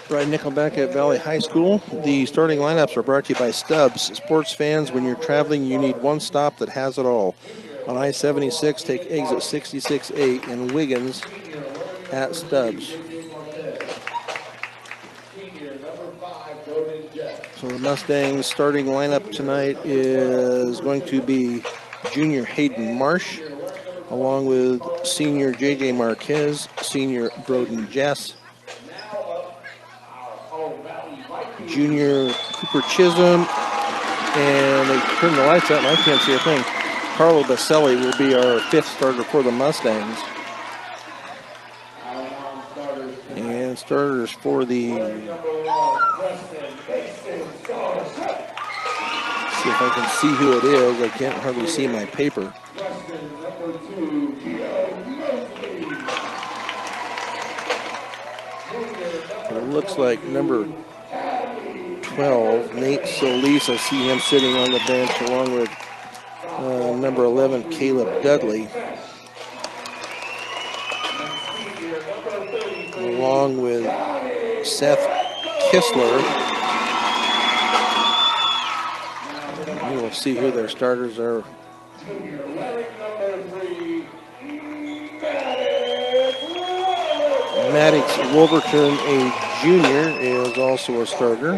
Brian Nickelback at Valley High School. The starting lineups are brought to you by Stubbs. Sports fans, when you're traveling, you need one stop that has it all. On I-76, take exit 66A in Wiggins at Stubbs. So the Mustangs starting lineup tonight is going to be junior Hayden Marsh, along with senior J.J. Marquez, senior Broden Jess, junior Cooper Chisholm, and they turn the lights out and I can't see a thing. Carlo Baselli will be our fifth starter for the Mustangs. And starters for the... See if I can see who it is. I can't hardly see my paper. It looks like number 12, Nate Solis. I see him sitting on the bench along with number 11, Caleb Dudley. Along with Seth Kistler. We'll see who their starters are. Maddox Wolverton, a junior, is also a starter,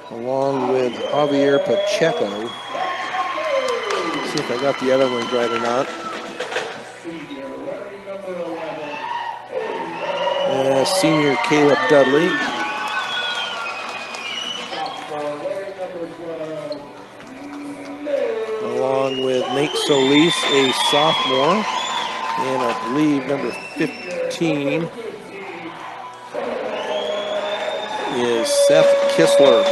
along with Javier Pacheco. See if I got the other ones right or not. Senior Caleb Dudley. Along with Nate Solis, a sophomore. And I believe number 15 is Seth Kistler.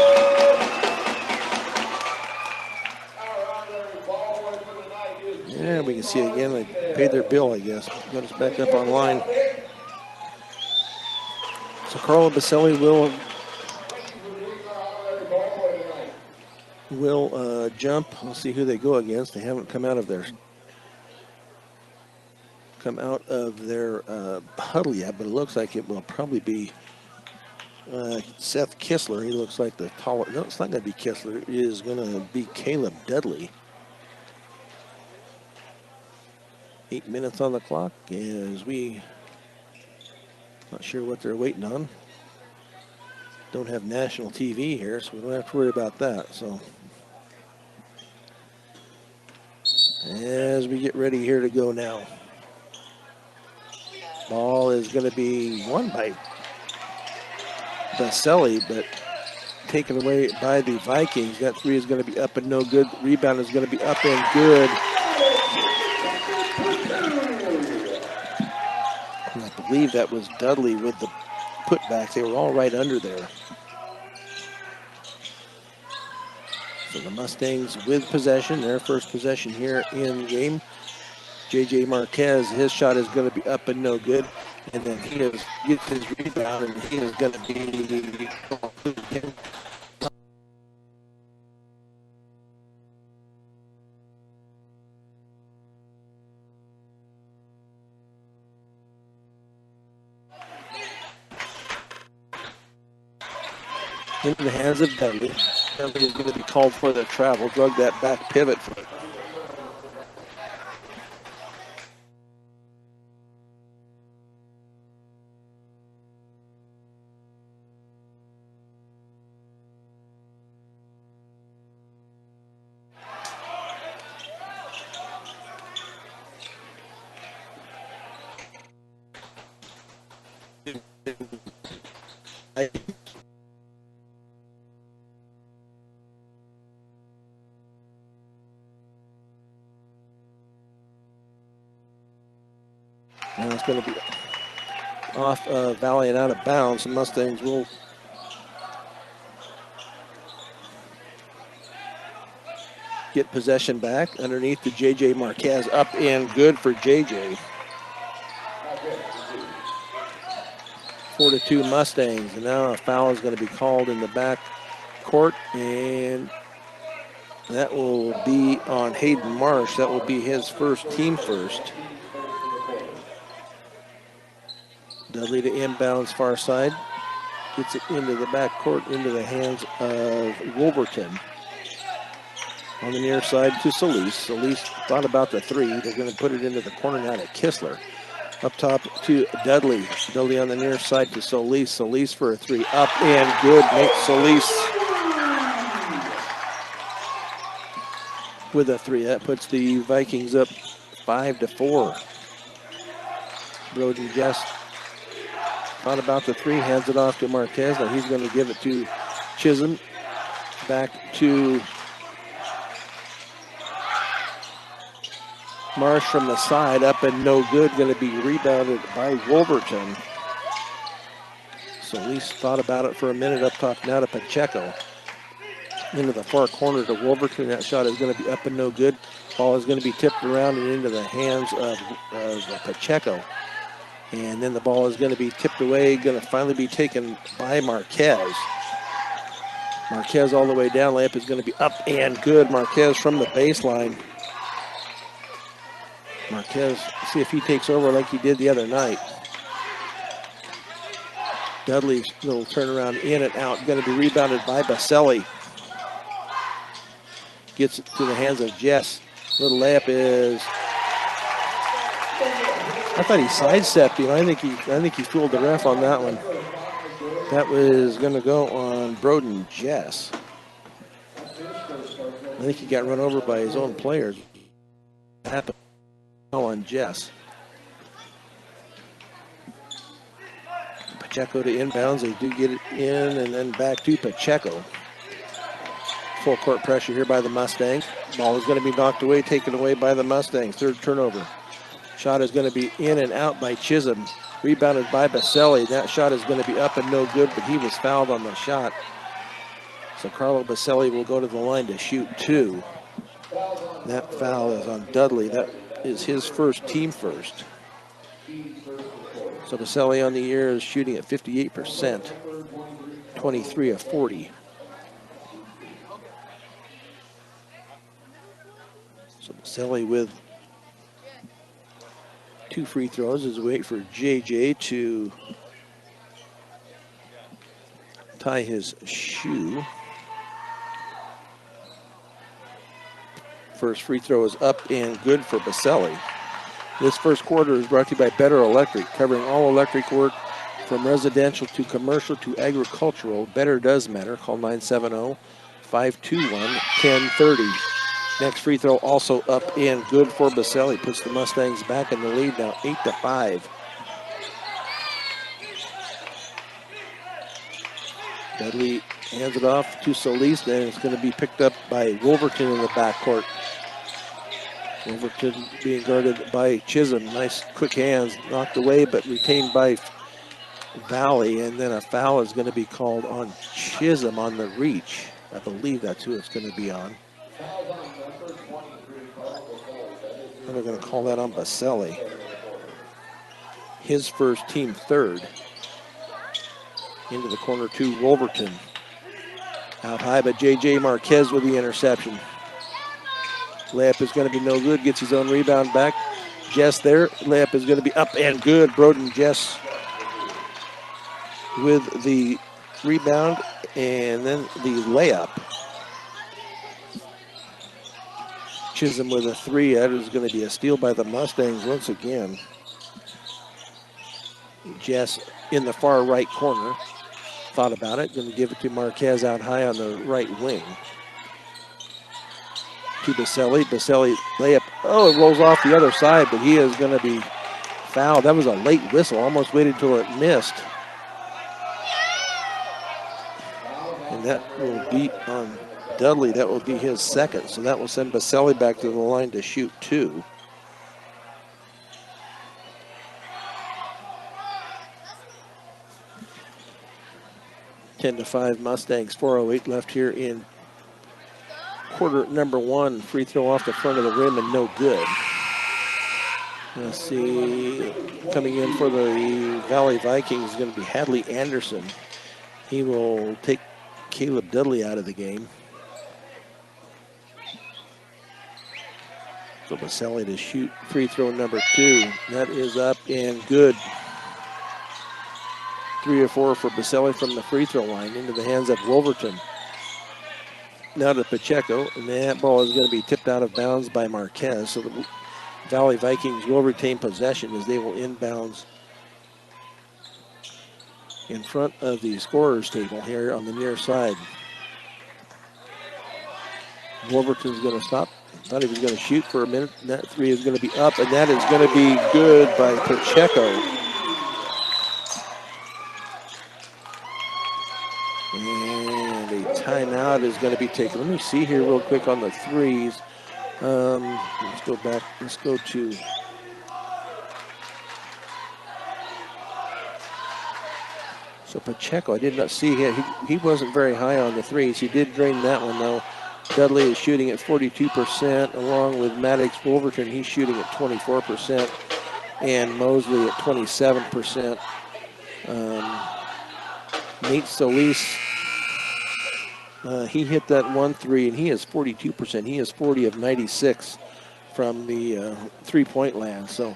Yeah, we can see it again. They paid their bill, I guess. Got us back up online. So Carlo Baselli will jump. We'll see who they go against. They haven't come out of their huddle yet, but it looks like it will probably be Seth Kistler. He looks like the taller. No, it's not going to be Kistler. It is going to be Caleb Dudley. 8 minutes on the clock as we not sure what they're waiting on. Don't have national TV here, so we don't have to worry about that. So as we get ready here to go now. Ball is going to be won by Baselli, but taken away by the Vikings. That three is going to be up and no good. Rebound is going to be up and good. And I believe that was Dudley with the putbacks. They were all right under there. So the Mustangs with possession, their first possession here in the game. J.J. Marquez, his shot is going to be up and no good. And then he gets his rebound, and he is going to be into the hands of Dudley. Dudley is going to be called for the travel, drug that back pivot foot. And it's going to be off Valley and out of bounds. The Mustangs will get possession back underneath the J.J. Marquez. Up and good for J.J. 4-2 Mustangs. And now a foul is going to be called in the back court. And that will be on Hayden Marsh. That will be his first, team first. Dudley to inbounds far side. gets it into the back court, into the hands of Wolverton. On the near side to Solis. Solis thought about the three. They're going to put it into the corner now to Kistler. Up top to Dudley. Dudley on the near side to Solis. Solis for a three. Up and good. Nate Solis with a three. That puts the Vikings up 5-4. Broden Jess thought about the three. Hands it off to Marquez. Now he's going to give it to Chisholm. Back to Marsh from the side, up and no good, going to be rebounded by Wolverton. Solis thought about it for a minute, up top now to Pacheco. Into the far corner to Wolverton. That shot is going to be up and no good. Ball is going to be tipped around and into the hands of Pacheco. And then the ball is going to be tipped away, going to finally be taken by Marquez. Marquez all the way down. Layup is going to be up and good. Marquez from the baseline. Marquez, see if he takes over like he did the other night. Dudley's little turnaround in and out, going to be rebounded by Baselli. Gets it to the hands of Jess. Little layup is, I thought he sidestepped him. I think he fooled the ref on that one. That was going to go on Broden Jess. I think he got run over by his own players. That happened on Jess. Pacheco to inbounds. They do get it in and then back to Pacheco. Full court pressure here by the Mustangs. Ball is going to be knocked away, taken away by the Mustangs. Third turnover. Shot is going to be in and out by Chisholm. Rebounded by Baselli. That shot is going to be up and no good, but he was fouled on the shot. So Carlo Baselli will go to the line to shoot two. That foul is on Dudley. That is his first, team first. So Baselli on the year is shooting at 58%, 23 of 40. So Baselli with 2 free throws as we wait for JJ to tie his shoe. First free throw is up and good for Baselli. This first quarter is brought to you by Better Electric, covering all electric work from residential to commercial to agricultural. Better does matter. Call 970-521-1030. Next free throw also up and good for Baselli. Puts the Mustangs back in the lead now, 8-5. Dudley hands it off to Solis, and it's going to be picked up by Wolverton in the backcourt. Wolverton being guarded by Chisholm. Nice quick hands, knocked away but retained by Valley, and then a foul is going to be called on Chisholm on the reach. I believe that's who it's going to be on. And they're going to call that on Baselli. His first, team third. Into the corner to Wolverton. Out high, but J.J. Marquez with the interception. Layup is going to be no good. Gets his own rebound back. Jess there. Layup is going to be up and good. Broden Jess with the rebound and then the layup. Chisholm with a three. That is going to be a steal by the Mustangs once again. Jess in the far right corner. Thought about it. Going to give it to Marquez out high on the right wing. To Baselli. Baselli layup. Oh, it rolls off the other side, but he is going to be fouled. That was a late whistle. Almost waited until it missed. And that will beat on Dudley. That will be his second. So that will send Baselli back to the line to shoot two. Ten to 5 Mustangs. 4:08 left here in quarter number one. Free throw off the front of the rim and no good. Let's see. Coming in for the Valley Vikings is going to be Hadley Anderson. He will take Caleb Dudley out of the game. So Baselli to shoot free throw number two. That is up and good. 3 or 4 for Baselli from the free throw line into the hands of Wolverton. Now to Pacheco, and that ball is going to be tipped out of bounds by Marquez. So the Valley Vikings will retain possession as they will inbounds in front of the scorer's table here on the near side. Wolverton's going to stop. Thought he was going to shoot for a minute. That three is going to be up, and that is going to be good by Pacheco. And a timeout is going to be taken. Let me see here real quick on the threes. Let's go back. Let's go to... So Pacheco, I did not see him. He wasn't very high on the threes. He did drain that one, though. Dudley is shooting at 42%, along with Maddox Wolverton. He's shooting at 24%, and Mosley at 27%. Nate Solis, he hit that 1-3, and he is 42%. He is 40 of 96 from the three-point land. So,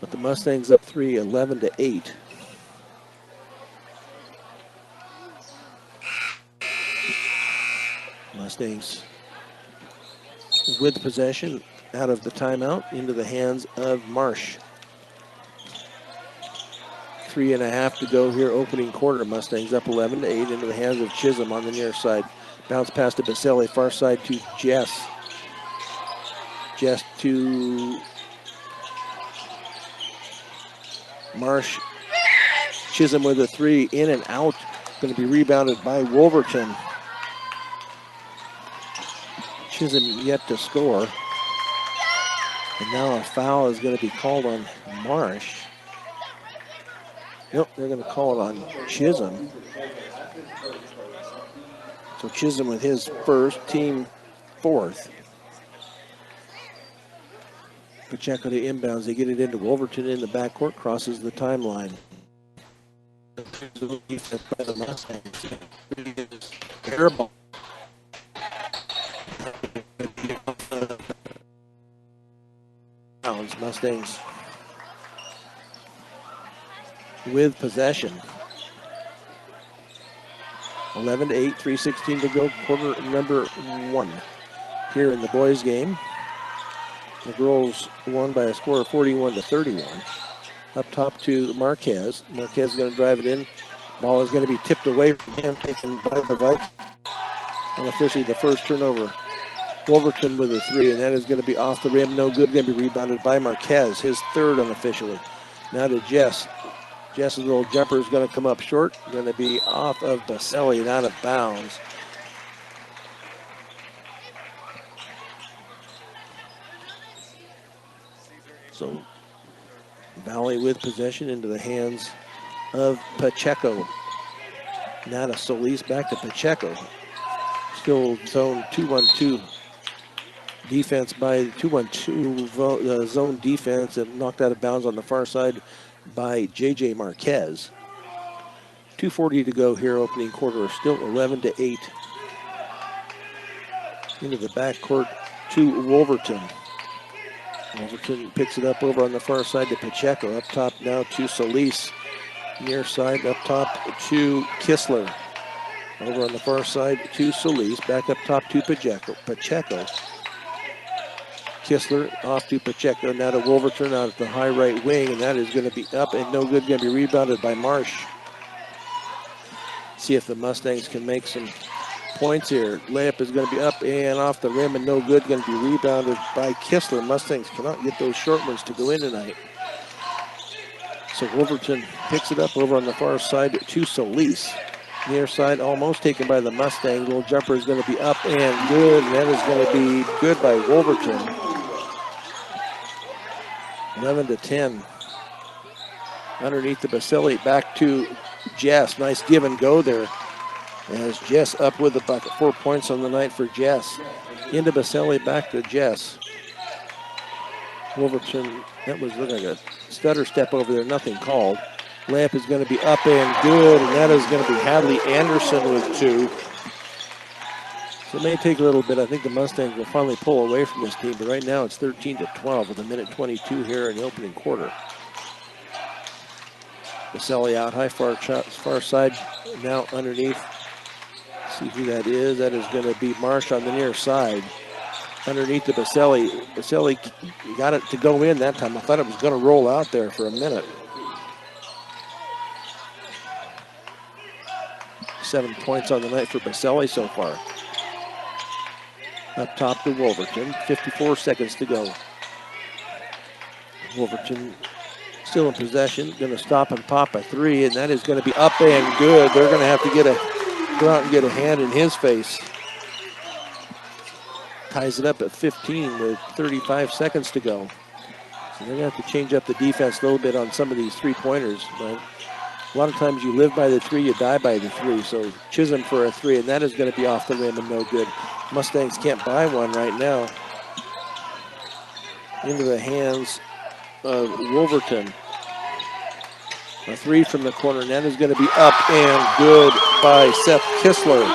but the Mustangs up 3, 11-8. Mustangs with possession out of the timeout into the hands of Marsh. 3.5 to go here, opening quarter. Mustangs up 11-8 into the hands of Chisholm on the near side. Bounce pass to Baselli, far side to Jess. Jess to Marsh. Chisholm with a three, in and out. Going to be rebounded by Wolverton. Chisholm yet to score. And now a foul is going to be called on Marsh. Nope, they're going to call it on Chisholm. So Chisholm with his first, team fourth. Pacheco to inbounds. They get it into Wolverton in the backcourt, crosses the timeline. Terrible. Mustangs with possession. 11-8, 3:16 to go, quarter number 1 here in the boys' game. The girls won by a score of 41-31. Up top to Marquez. Marquez is going to drive it in. Ball is going to be tipped away from him, taken by the Vikings. And officially the first turnover. Wolverton with a three, and that is going to be off the rim. No good. Going to be rebounded by Marquez, his third unofficially. Now to Jess. Jess's little jumper is going to come up short. Going to be off of Baselli and out of bounds. So Valley with possession into the hands of Pacheco. Now to Solis, back to Pacheco. Still zone 2-1-2. Defense by 2-1-2 zone defense, and knocked out of bounds on the far side by J.J. Marquez. 2:40 to go here, opening quarter. Still 11-8. Into the backcourt to Wolverton. Wolverton picks it up over on the far side to Pacheco. Up top now to Solis. Near side up top to Kistler. Over on the far side to Solis. Back up top to Pacheco. Kistler off to Pacheco. Now to Wolverton out at the high right wing, and that is going to be up and no good. Going to be rebounded by Marsh. See if the Mustangs can make some points here. Layup is going to be up and off the rim and no good. Going to be rebounded by Kistler. Mustangs cannot get those short ones to go in tonight. So Wolverton picks it up over on the far side to Solis. Near side almost taken by the Mustang. Little jumper is going to be up and good. And that is going to be good by Wolverton. 11-10. Underneath the Baselli, back to Jess. Nice give and go there. As Jess up with the bucket. 4 points on the night for Jess. Into Baselli, back to Jess. Wolverton, that was looking like a stutter step over there. Nothing called. Layup is going to be up and good, and that is going to be Hadley Anderson with 2. So it may take a little bit. I think the Mustangs will finally pull away from this team, but right now it's 13-12 with 1:22 here in the opening quarter. Baselli out high, far side, now underneath. See who that is. That is going to be Marsh on the near side. Underneath the Baselli. Baselli got it to go in that time. I thought it was going to roll out there for a minute. 7 points on the night for Baselli so far. Up top to Wolverton. 54 seconds to go. Wolverton still in possession. Going to stop and pop a three, and that is going to be up and good. They're going to have to go out and get a hand in his face. Ties it up at 15 with 35 seconds to go. So they're going to have to change up the defense a little bit on some of these three-pointers. But a lot of times you live by the three, you die by the three. So Chisholm for a three, and that is going to be off the rim and no good. Mustangs can't buy one right now. Into the hands of Wolverton. A three from the corner, and that is going to be up and good by Seth Kistler.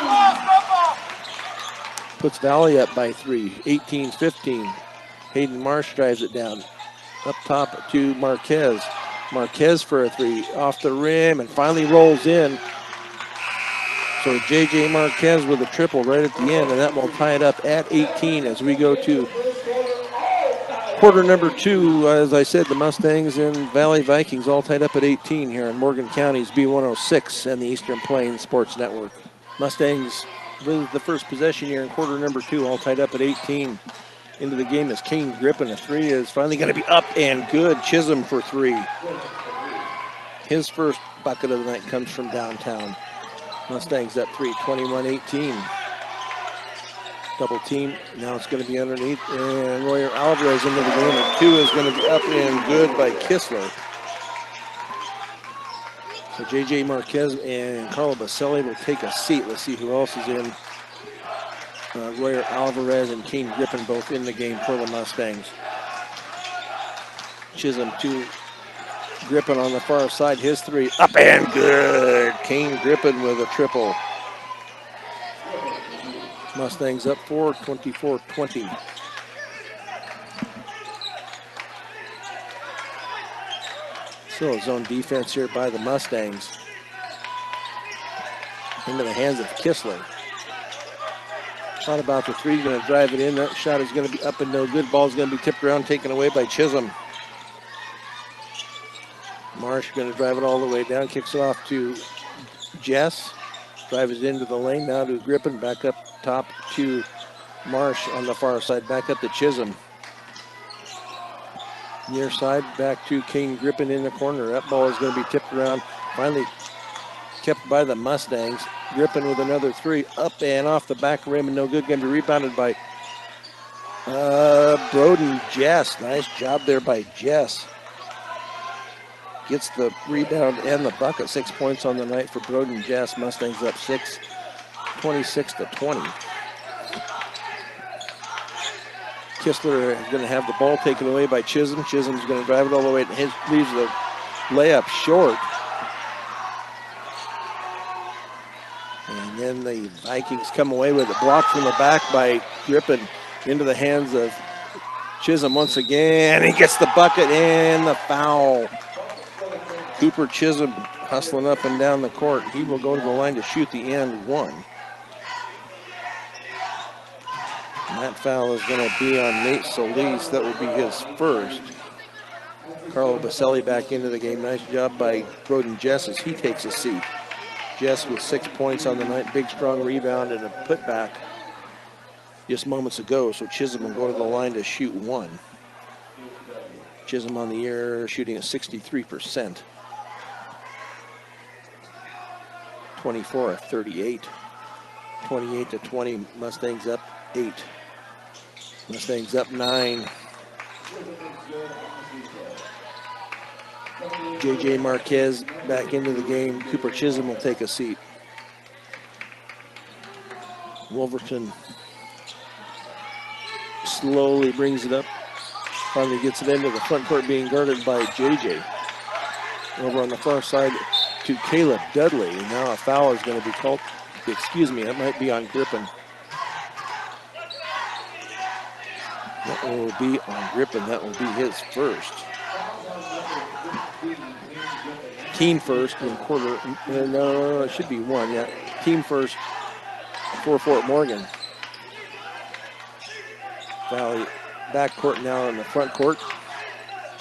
Puts Valley up by three, 18-15. Hayden Marsh drives it down. Up top to Marquez. Marquez for a three, off the rim, and finally rolls in. So J.J. Marquez with a triple right at the end, and that will tie it up at 18 as we go to quarter number 2. As I said, the Mustangs and Valley Vikings all tied up at 18 here on Morgan County's B106 and the Eastern Plains Sports Network. Mustangs with the first possession here in quarter number 2, all tied up at 18. Into the game is Kane Grippin. A three is finally going to be up and good. Chisholm for three. His first bucket of the night comes from downtown. Mustangs up 3, 21-18. Double team. Now it's going to be underneath. And Royer Alvarez into the game. And two is going to be up and good by Kistler. So J.J. Marquez and Carlo Baselli will take a seat. Let's see who else is in. Royer Alvarez and Kane Grippin both in the game for the Mustangs. Chisholm to Grippin on the far side. His three up and good. Kane Grippin with a triple. Mustangs up 4, 24-20. Still a zone defense here by the Mustangs. Into the hands of Kistler. Thought about the three, going to drive it in. That shot is going to be up and no good. Ball's going to be tipped around, taken away by Chisholm. Marsh going to drive it all the way down, kicks it off to Jess. Drives it into the lane, now to Grippin, back up top to Marsh on the far side, back up to Chisholm. Near side, back to Kane Grippin in the corner. That ball is going to be tipped around, finally kept by the Mustangs. Grippin with another three, up and off the back rim and no good. Going to be rebounded by Broden Jess. Nice job there by Jess. Gets the rebound and the bucket. 6 points on the night for Broden Jess. Mustangs up 6, 26-20. Kistler is going to have the ball taken away by Chisholm. Chisholm's going to drive it all the way. Leaves the layup short. And then the Vikings come away with a block from the back by Grippin into the hands of Chisholm once again. He gets the bucket and the foul. Cooper Chisholm hustling up and down the court. He will go to the line to shoot the and one. And that foul is going to be on Nate Solis. That will be his first. Carlo Baselli back into the game. Nice job by Broden Jess as he takes a seat. Jess with 6 points on the night. Big, strong rebound and a putback just moments ago. So Chisholm will go to the line to shoot one. Chisholm on the year shooting at 63%. 24-38. 28-20. Mustangs up 8. Mustangs up 9. J.J. Marquez back into the game. Cooper Chisholm will take a seat. Wolverton slowly brings it up. Finally gets it into the front court, being guarded by J.J. Over on the far side to Caleb Dudley. And now a foul is going to be called. Excuse me, that might be on Grippin. That will be on Grippin. That will be his first. team first in quarter. No, it should be one, yeah. Team first for Fort Morgan. Valley backcourt now in the front court.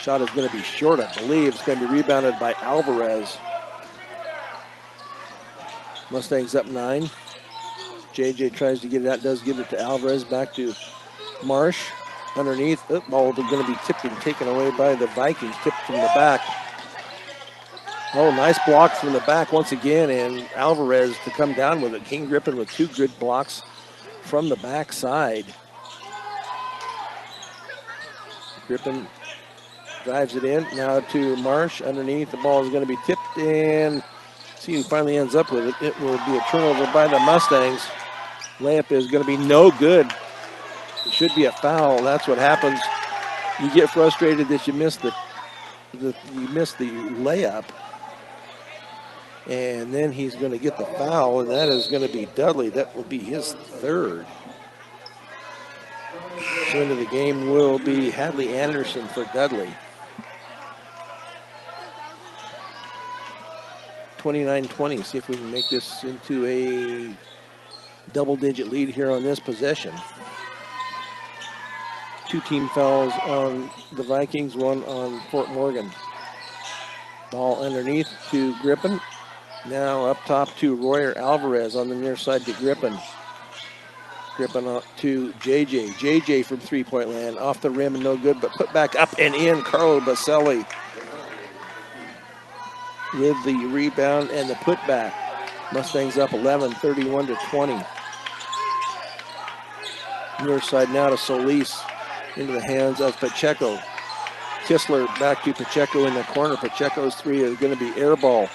Shot is going to be short, I believe. It's going to be rebounded by Alvarez. Mustangs up 9. JJ tries to get it out, does give it to Alvarez. Back to Marsh. Underneath. The ball is going to be tipped and taken away by the Vikings. Tipped from the back. Oh, nice block from the back once again, and Alvarez to come down with it. King Griffin with 2 good blocks from the backside. Griffin drives it in. Now to Marsh. Underneath. The ball is going to be tipped, and see who finally ends up with it. It will be a turnover by the Mustangs. Layup is going to be no good. It should be a foul. That's what happens. You get frustrated that you miss the layup. And then he's going to get the foul, and that is going to be Dudley. That will be his 3rd. So into the game will be Hadley Anderson for Dudley. 29-20. See if we can make this into a double-digit lead here on this possession. 2 team fouls on the Vikings, 1 on Fort Morgan. Ball underneath to Griffin. Now up top to Royer Alvarez on the near side to Griffin. Griffin up to JJ. JJ from 3-point land. Off the rim and no good, but put back up and in. Carlo Baselli with the rebound and the putback. Mustangs up 11, 31-20. Near side now to Solis. Into the hands of Pacheco. Kistler back to Pacheco in the corner. Pacheco's 3 is going to be air ball.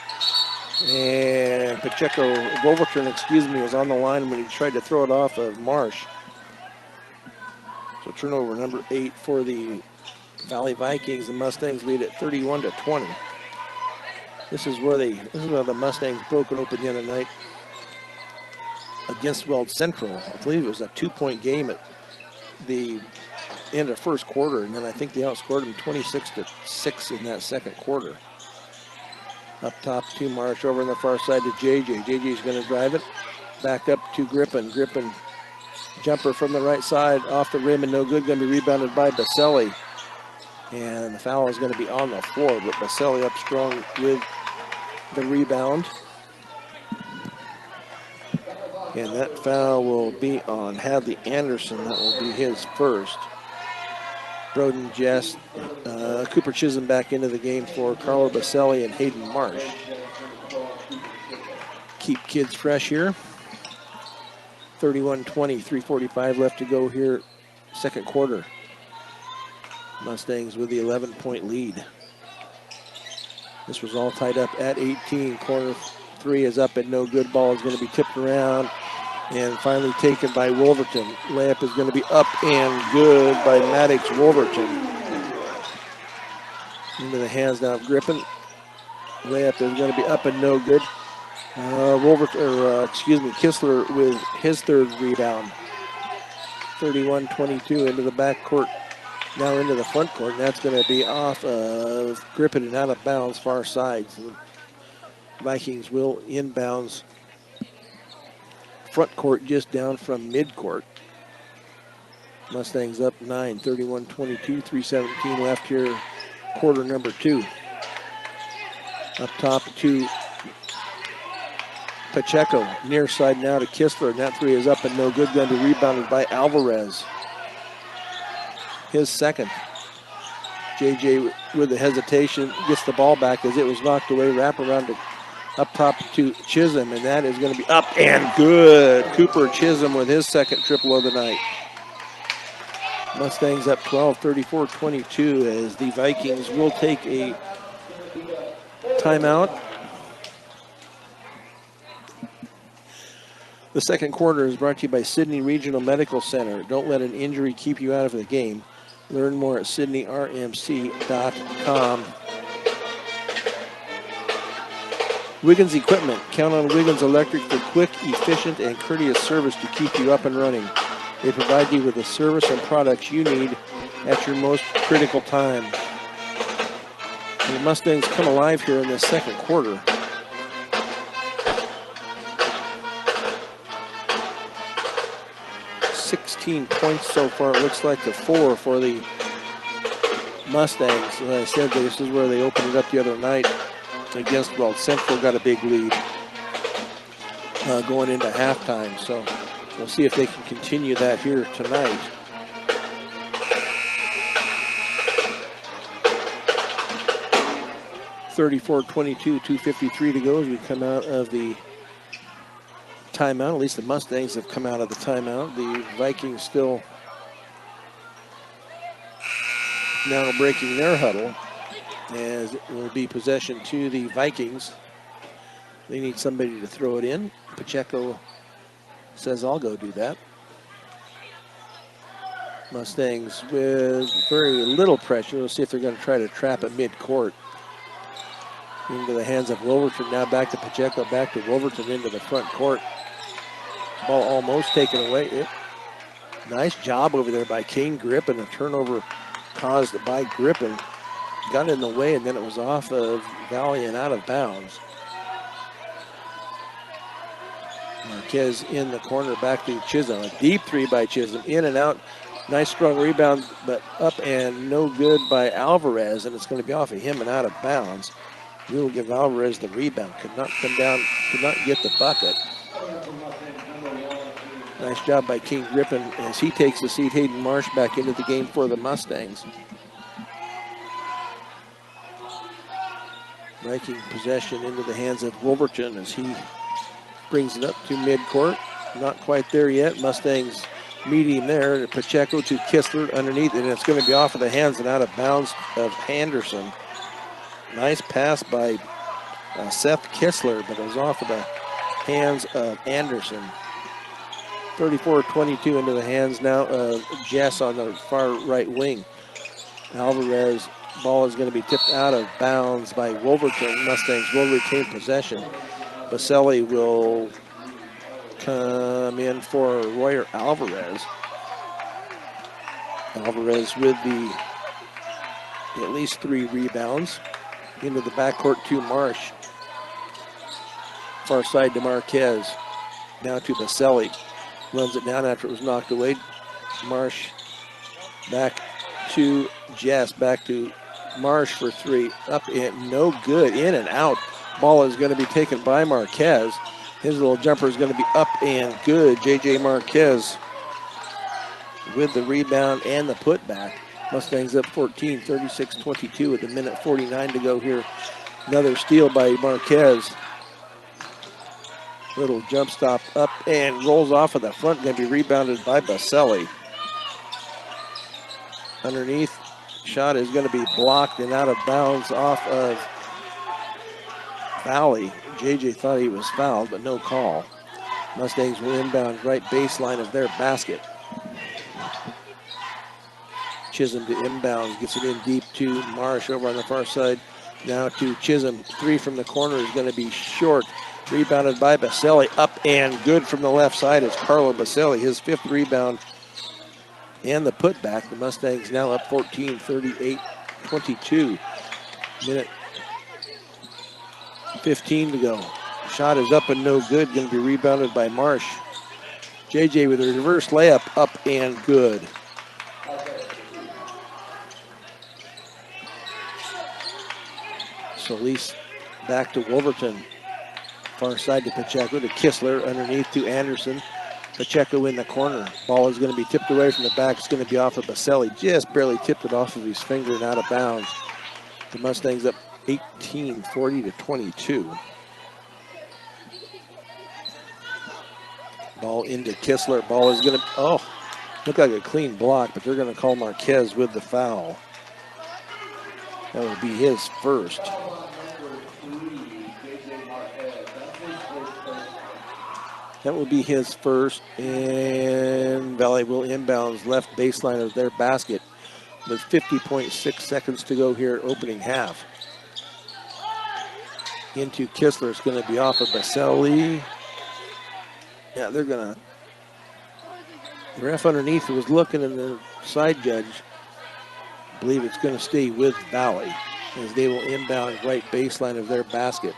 And Wolverton, was on the line when he tried to throw it off of Marsh. So turnover number 8 for the Valley Vikings. The Mustangs lead at 31-20. This is where the Mustangs broke it open the other night against Weld Central. I believe it was a 2-point game at the end of first quarter, and then I think they outscored them 26-6 in that second quarter. Up top to Marsh, over on the far side to JJ. JJ's going to drive it. Back up to Griffin. Griffin jumper from the right side, off the rim and no good. Going to be rebounded by Baselli. And the foul is going to be on the floor, but Baselli up strong with the rebound. And that foul will be on Hadley Anderson. That will be his 1st. Broden Jess, Cooper Chisholm back into the game for Carlo Baselli and Hayden Marsh. Keep kids fresh here. 31-20, 3:45 left to go here, second quarter. Mustangs with the 11-point lead. This was all tied up at 18. Corner 3 is up and no good. Ball is going to be tipped around and finally taken by Wolverton. Layup is going to be up and good by Maddox Wolverton. Into the hands now of Griffin. Layup is going to be up and no good. Kistler with his 3rd rebound. 31-22 into the backcourt. Now into the front court, and that's going to be off of Griffin and out of bounds, far side. So the Vikings will inbounds front court just down from midcourt. Mustangs up 9, 31-22, 3:17 left here, quarter number 2. Up top to Pacheco, near side now to Kistler, and that 3 is up and no good. Going to be rebounded by Alvarez. His 2nd. JJ with the hesitation gets the ball back as it was knocked away. Wrap around to up top to Chisholm, and that is going to be up and good. Cooper Chisholm with his 2nd triple of the night. Mustangs up 12, 34-22 as the Vikings will take a timeout. The second quarter is brought to you by Sydney Regional Medical Center. Don't let an injury keep you out of the game. Learn more at sydneyrmc.com. Wiggins Equipment. Count on Wiggins Electric for quick, efficient, and courteous service to keep you up and running. They provide you with the service and products you need at your most critical time. The Mustangs come alive here in the second quarter. Points so far. It looks like to 4 for the Mustangs. As I said, this is where they opened it up the other night against, well, Central got a big lead going into halftime. So we'll see if they can continue that here tonight. (34-22), 2:53 to go as we come out of the timeout. At least the Mustangs have come out of the timeout. The Vikings still now breaking their huddle, as it will be possession to the Vikings. They need somebody to throw it in. Pacheco says, I'll go do that. Mustangs with very little pressure. We'll see if they're going to try to trap it mid-court. Into the hands of Wolverton. Now back to Pacheco, back to Wolverton into the front court. Ball almost taken away. Nice job over there by Kane Grippin. A turnover caused by Grippin. Got in the way, and then it was off of Valley and out of bounds. Marquez in the corner, back to Chisholm. A deep three by Chisholm. In and out. Nice strong rebound, but up and no good by Alvarez, and it's going to be off of him and out of bounds. We'll give Alvarez the rebound. Could not come down, could not get the bucket. Nice job by King Griffin as he takes the seat. Hayden Marsh back into the game for the Mustangs. Viking possession into the hands of Wolverton as he brings it up to midcourt. Not quite there yet. Mustangs meeting there. Pacheco to Kistler underneath, and it's going to be off of the hands and out of bounds of Anderson. Nice pass by Seth Kistler, but it was off of the hands of Anderson. 34-22 into the hands now of Jess on the far right wing. Alvarez, ball is going to be tipped out of bounds by Wolverton. Mustangs will retain possession. Baselli will come in for Royer Alvarez. Alvarez with the at least 3 rebounds. Into the backcourt to Marsh. Far side to Marquez. Now to Baselli. Runs it down after it was knocked away. Marsh back to Jess. Back to Marsh for 3. Up and no good. In and out. Ball is going to be taken by Marquez. His little jumper is going to be up and good. J.J. Marquez with the rebound and the putback. Mustangs up 14, 36-22 with a minute 49 to go here. Another steal by Marquez. Little jump stop up and rolls off of the front. Going to be rebounded by Baselli. Underneath, shot is going to be blocked and out of bounds off of Valley. JJ thought he was fouled, but no call. Mustangs will inbound right baseline of their basket. Chisholm to inbound, gets it in deep to Marsh over on the far side. Now to Chisholm. 3 from the corner is going to be short. Rebounded by Baselli. Up and good from the left side is Carlo Baselli. His 5th rebound and the putback. The Mustangs now up 14, 38-22. Minute 15 to go. Shot is up and no good. Going to be rebounded by Marsh. JJ with a reverse layup. Up and good. Solis back to Wolverton. Far side to Pacheco to Kistler. Underneath to Anderson. Pacheco in the corner. Ball is going to be tipped away from the back. It's going to be off of Baselli. Just barely tipped it off of his finger and out of bounds. The Mustangs up 18, 40-22. Ball into Kistler. Ball is going to, look like a clean block, but they're going to call Marquez with the foul. That will be his first. That will be his first, and Valley will inbounds left baseline of their basket with 50.6 seconds to go here at opening half. Into Kistler. It's going to be off of Baselli. Yeah, they're going to. The ref underneath was looking, and the side judge, I believe it's going to stay with Valley. as they will inbound right baseline of their basket.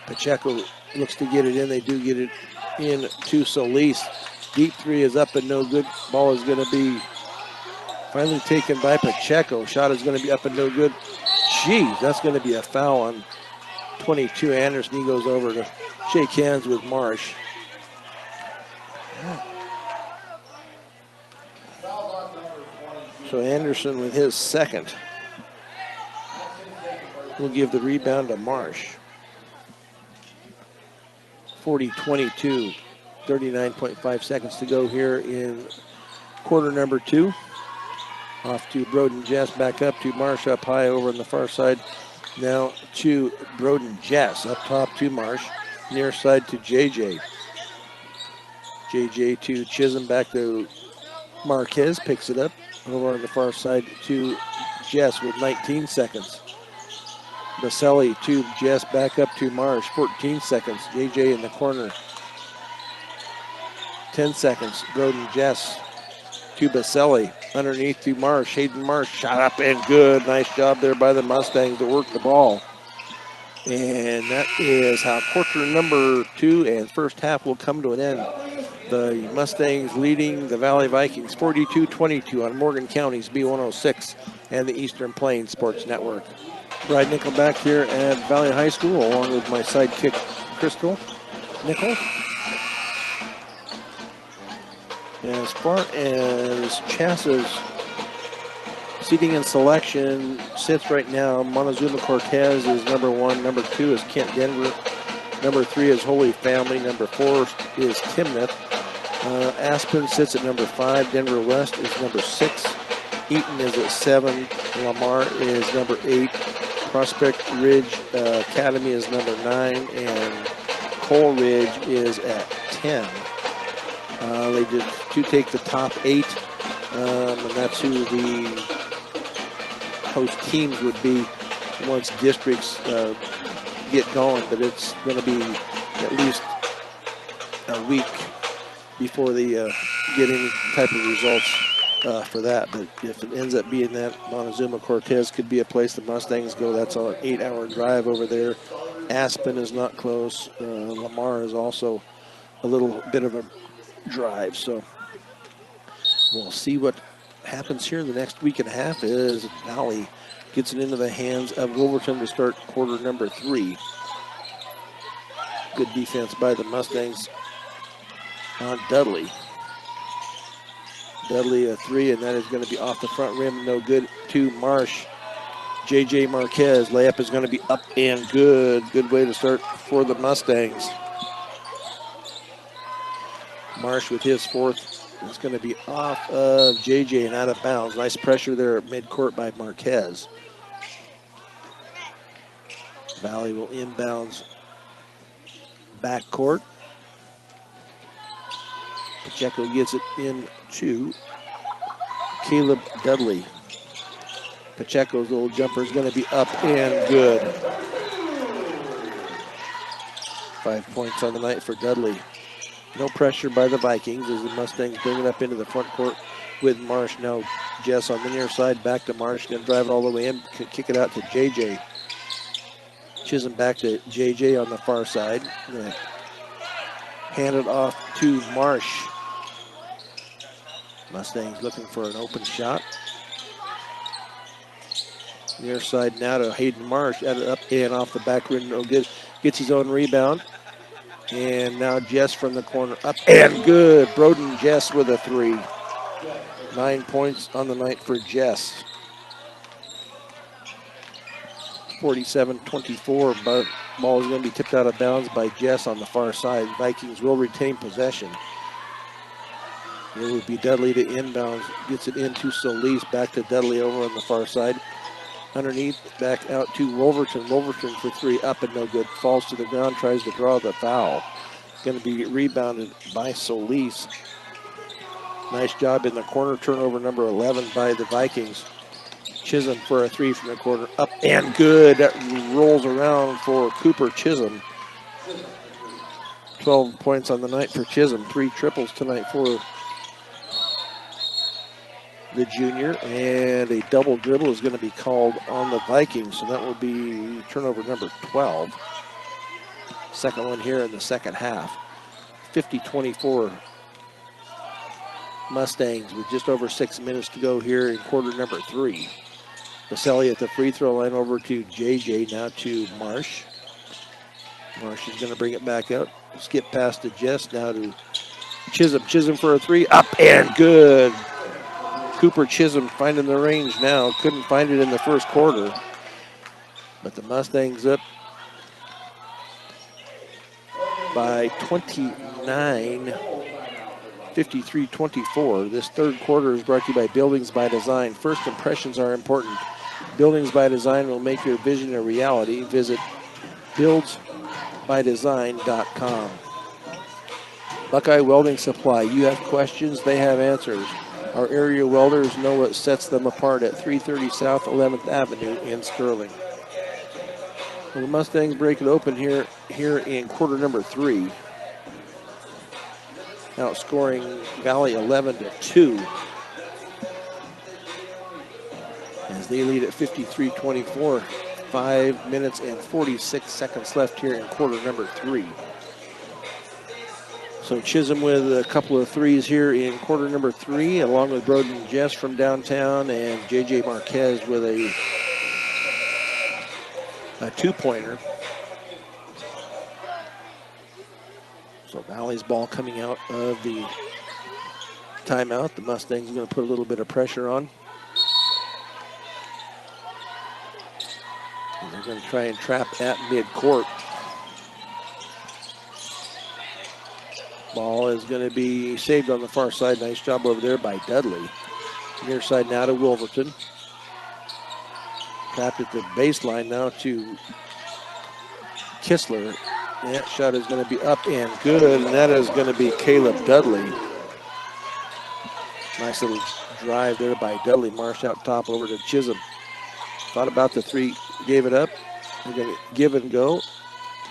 Pacheco looks to get it in. They do get it in to Solis. Deep three is up and no good. Ball is going to be finally taken by Pacheco. Shot is going to be up and no good. Jeez, that's going to be a foul on 22 Anderson. He goes over to shake hands with Marsh. So Anderson with his second will give the rebound to Marsh. 40-22, 39.5 seconds to go here in quarter number 2. Off to Broden Jess, back up to Marsh, up high over on the far side. Now to Broden Jess, up top to Marsh, near side to JJ. JJ to Chisholm, back to Marquez, picks it up over on the far side to Jess with 19 seconds. Baselli to Jess, back up to Marsh, 14 seconds. JJ in the corner, 10 seconds. Broden Jess to Baselli, underneath to Marsh. Hayden Marsh, shot up and good. Nice job there by the Mustangs to work the ball. And that is how quarter number 2 and first half will come to an end. The Mustangs leading the Valley Vikings 42-22 on Morgan County's B106 and the Eastern Plains Sports Network. Brad Nickel back here at Valley High School along with my sidekick Crystal Nickel. As far as Chasa's seating and selection sits right now, Montezuma Cortez is number 1. Number 2 is Kent Denver. Number 3 is Holy Family. Number 4 is Timnath. Aspen sits at number 5. Denver West is number 6. Eaton is at 7. Lamar is number 8. Prospect Ridge Academy is number 9. And Coal Ridge is at 10. They did to take the top 8, and that's who the host teams would be once districts get going. But it's going to be at least a week before they get any type of results for that. But if it ends up being that, Montezuma Cortez could be a place the Mustangs go. That's an 8-hour drive over there. Aspen is not close. Lamar is also a little bit of a drive. So we'll see what happens here in the next week and a half as Valley gets it into the hands of Wolverton to start quarter number 3. Good defense by the Mustangs on Dudley. Dudley a 3, and that is going to be off the front rim. No good to Marsh. JJ Marquez, layup is going to be up and good. Good way to start for the Mustangs. Marsh with his 4th. It's going to be off of JJ and out of bounds. Nice pressure there at midcourt by Marquez. Valley will inbounds backcourt. Pacheco gets it in to Caleb Dudley. Pacheco's little jumper is going to be up and good. 5 points on the night for Dudley. No pressure by the Vikings as the Mustangs bring it up into the front court with Marsh. Now Jess on the near side, back to Marsh. Going to drive it all the way in, kick it out to JJ. Chisholm back to JJ on the far side. Going to hand it off to Marsh. Mustangs looking for an open shot. Near side now to Hayden Marsh. At it up and off the back rim. No good. Gets his own rebound. And now Jess from the corner. Up and good. Broden Jess with a 3. 9 points on the night for Jess. 47-24. But ball is going to be tipped out of bounds by Jess on the far side. Vikings will retain possession. It would be Dudley to inbounds. Gets it into Solis. Back to Dudley over on the far side. Underneath, back out to Wolverton. Wolverton for 3, up and no good. Falls to the ground, tries to draw the foul. Going to be rebounded by Solis. Nice job in the corner. Turnover number 11 by the Vikings. Chisholm for a 3 from the corner. Up and good. That rolls around for Cooper Chisholm. 12 points on the night for Chisholm. 3 triples tonight for the junior, and a double dribble is going to be called on the Vikings, so that will be turnover number 12. Second one here in the second half. 50-24 Mustangs with just over 6 minutes to go here in quarter number 3. Baselli at the free throw line, over to JJ, now to Marsh. Marsh is going to bring it back out. Skip past to Jess, now to Chisholm. Chisholm for a three, up and good. Cooper Chisholm finding the range now. Couldn't find it in the first quarter. But the Mustangs up by 29, 53-24. This third quarter is brought to you by Buildings by Design. First impressions are important. Buildings by Design will make your vision a reality. Visit buildsbydesign.com. Buckeye Welding Supply. You have questions, they have answers. Our area welders know what sets them apart at 330 South 11th Avenue in Sterling. Well, the Mustangs break it open here in quarter number 3. Outscoring Valley 11-2. As they lead at 53-24. 5 minutes and 46 seconds left here in quarter number 3. So Chisholm with a couple of threes here in quarter number 3, along with Broden Jess from downtown, and J.J. Marquez with a two-pointer. So Valley's ball coming out of the timeout. The Mustangs are going to put a little bit of pressure on. And they're going to try and trap at midcourt. Ball is going to be saved on the far side. Nice job over there by Dudley. Near side now to Wolverton. Tapped at the baseline now to Kistler. That shot is going to be up and good, and that is going to be Caleb Dudley. Nice little drive there by Dudley. Marsh out top over to Chisholm. Thought about the three, gave it up. They're going to give and go.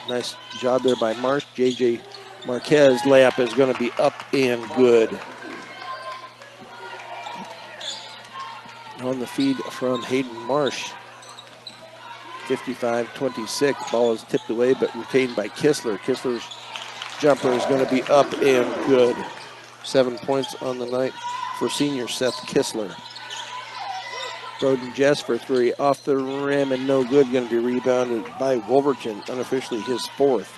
Nice job there by Marsh. J.J. Marquez layup is going to be up and good. On the feed from Hayden Marsh. 55-26. Ball is tipped away but retained by Kistler. Kistler's jumper is going to be up and good. 7 points on the night for senior Seth Kistler. Broden Jess for three. Off the rim and no good. Going to be rebounded by Wolverton. Unofficially his fourth.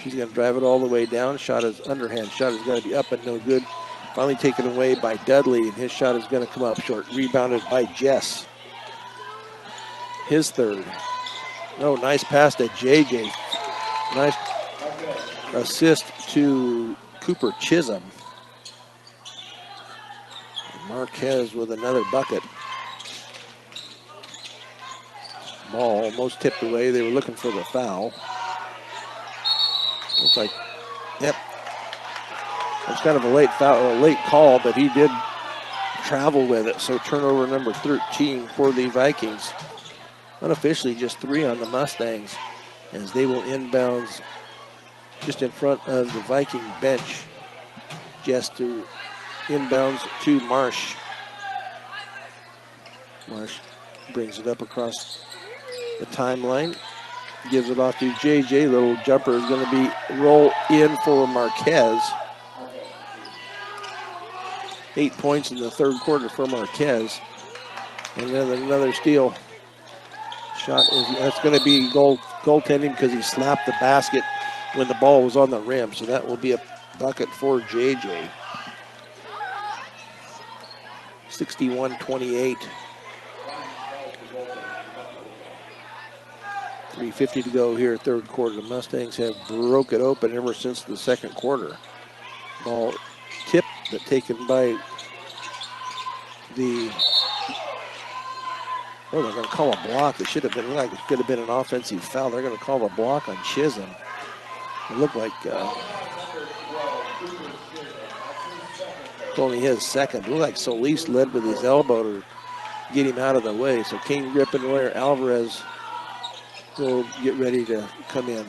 He's going to drive it all the way down. Shot is underhand. Shot is going to be up and no good. Finally taken away by Dudley, and his shot is going to come up short. Rebounded by Jess. His third. No, nice pass to JJ. Nice assist to Cooper Chisholm. Marquez with another bucket. Ball almost tipped away. They were looking for the foul. Looks like, yep. It's kind of a late foul, a late call, but he did travel with it. So turnover number 13 for the Vikings. Unofficially just 3 on the Mustangs, as they will inbounds just in front of the Viking bench. Just to inbounds to Marsh. Marsh brings it up across the timeline. Gives it off to JJ. Little jumper is going to be roll in for Marquez. 8 points in the third quarter for Marquez. And then another steal. Shot is, that's going to be goaltending because he slapped the basket when the ball was on the rim. So that will be a bucket for JJ. 61-28. 3:50 to go here, third quarter. The Mustangs have broke it open ever since the second quarter. Ball tipped, but taken by the... Oh, they're going to call a block. It should have been, like it could have been an offensive foul. They're going to call a block on Chisholm. It looked like only his second. It looked like Solis led with his elbow to get him out of the way. So Kane Grippenweier Alvarez will get ready to come in.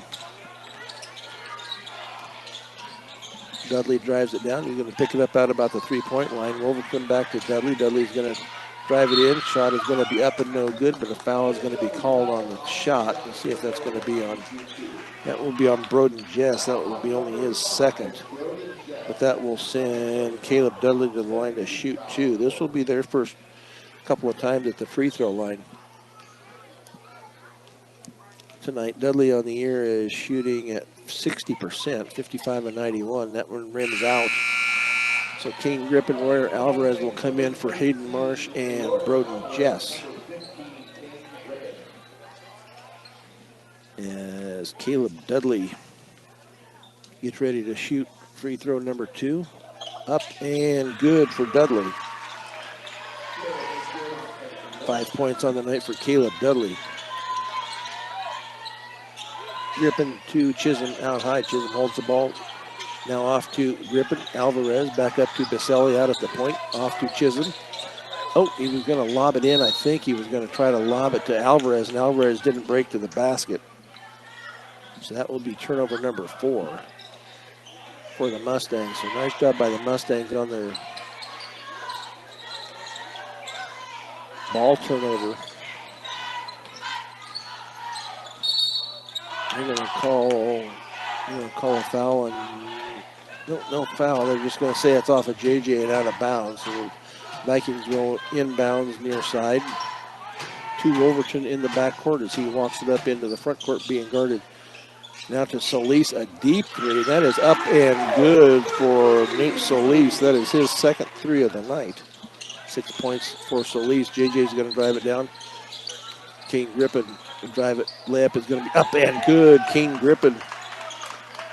Dudley drives it down. He's going to pick it up out about the three-point line. Wolverton back to Dudley. Dudley's going to drive it in. Shot is going to be up and no good, but a foul is going to be called on the shot. Let's see if that's going to be on. That will be on Broden Jess. That will be only his second. But that will send Caleb Dudley to the line to shoot two. This will be their first couple of times at the free throw line tonight. Dudley on the year is shooting at 60%, 55 and 91. That one rims out. So Kane Grippen, Royer Alvarez will come in for Hayden Marsh and Broden Jess. As Caleb Dudley gets ready to shoot free throw number two. Up and good for Dudley. 5 points on the night for Caleb Dudley. Grippen to Chisholm out high. Chisholm holds the ball. Now off to Grippen. Alvarez back up to Baselli out at the point. Off to Chisholm. Oh, he was going to lob it in. I think he was going to try to lob it to Alvarez, and Alvarez didn't break to the basket. So that will be turnover number 4 for the Mustangs. So nice job by the Mustangs on their ball turnover. They're going to call a foul, and no foul. They're just going to say it's off of JJ and out of bounds. So the Vikings will inbounds near side to Wolverton in the backcourt as he walks it up into the front court being guarded. Now to Solis, a deep three. That is up and good for Nate Solis. That is his second three of the night. 6 points for Solis. JJ's going to drive it down. Kane Grippen will drive it. Layup is going to be up and good. Kane Grippen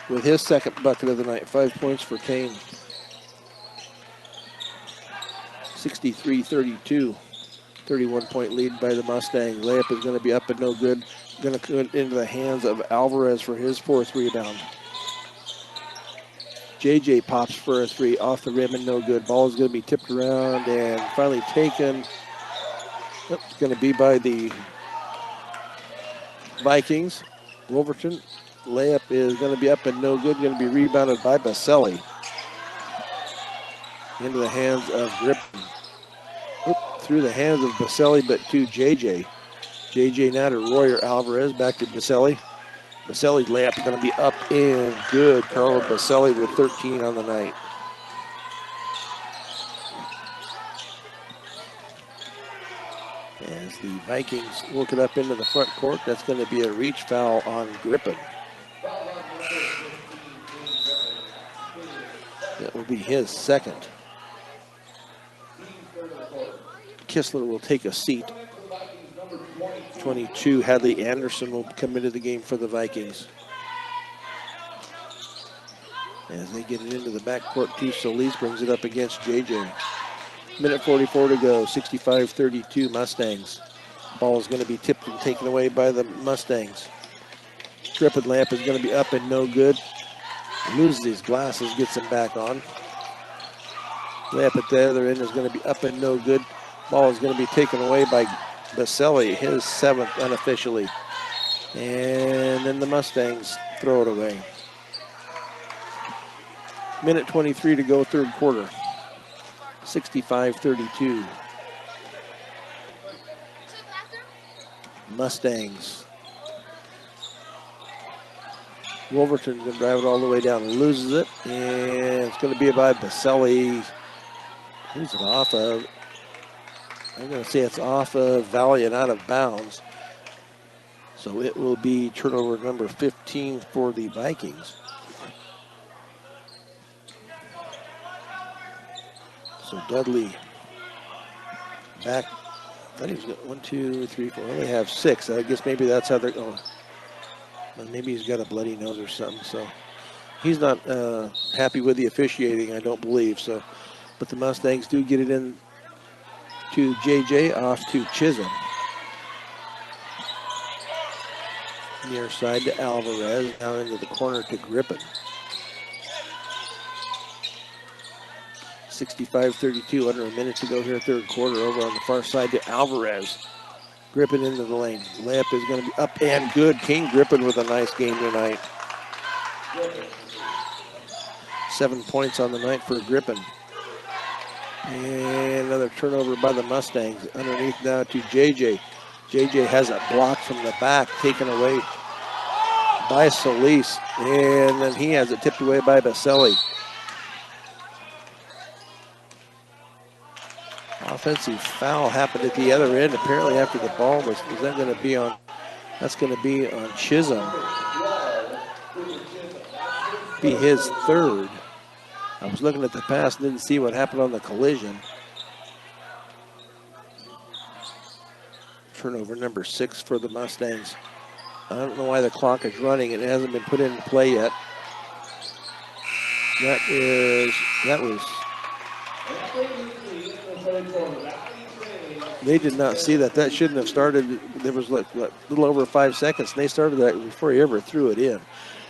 with his second bucket of the night. 5 points for Kane. 63-32. 31-point lead by the Mustang. Layup is going to be up and no good. Going to go into the hands of Alvarez for his fourth rebound. JJ pops for a three off the rim and no good. Ball is going to be tipped around and finally taken. It's going to be by the Vikings. Wolverton. Layup is going to be up and no good. Going to be rebounded by Baselli. Into the hands of Grippen. Through the hands of Baselli, but to JJ. JJ now to Royer Alvarez, back to Baselli. Baselli's layup is going to be up and good. Carlo Baselli with 13 on the night. As the Vikings work it up into the front court, that's going to be a reach foul on Grippen. That will be his second. Kistler will take a seat. 22, Hadley Anderson will come into the game for the Vikings. As they get it into the backcourt, T. Solis brings it up against JJ. Minute 44 to go, 65-32 Mustangs. Ball is going to be tipped and taken away by the Mustangs. Grippen layup is going to be up and no good. Loses his glasses, gets them back on. Layup at the other end is going to be up and no good. Ball is going to be taken away by Baselli, his seventh unofficially. And then the Mustangs throw it away. Minute 23 to go, third quarter. 65-32. Mustangs. Wolverton's going to drive it all the way down, loses it, and it's going to be by Baselli. Who's it off of? I'm going to say it's off of Valley and out of bounds. So it will be turnover number 15 for the Vikings. So Dudley back. I thought he was got 1, 2, 3, 4. They have 6. I guess maybe that's how they're going. Maybe he's got a bloody nose or something. So he's not happy with the officiating, I don't believe. So, but the Mustangs do get it in to JJ, off to Chisholm. Near side to Alvarez, down into the corner to Grippen. 65-32, under a minute to go here, third quarter. Over on the far side to Alvarez. Grippen into the lane. Layup is going to be up and good. Kane Grippen with a nice game tonight. 7 points on the night for Griffin. And another turnover by the Mustangs. Underneath now to JJ. JJ has a block from the back taken away by Solis. And then he has it tipped away by Baselli. Offensive foul happened at the other end. Apparently after the ball was that going to be on, that's going to be on Chisholm. Be his third. I was looking at the pass and didn't see what happened on the collision. Turnover number 6 for the Mustangs. I don't know why the clock is running. It hasn't been put into play yet. That was. They did not see that. That shouldn't have started. There was like a little over 5 seconds, and they started that before he ever threw it in.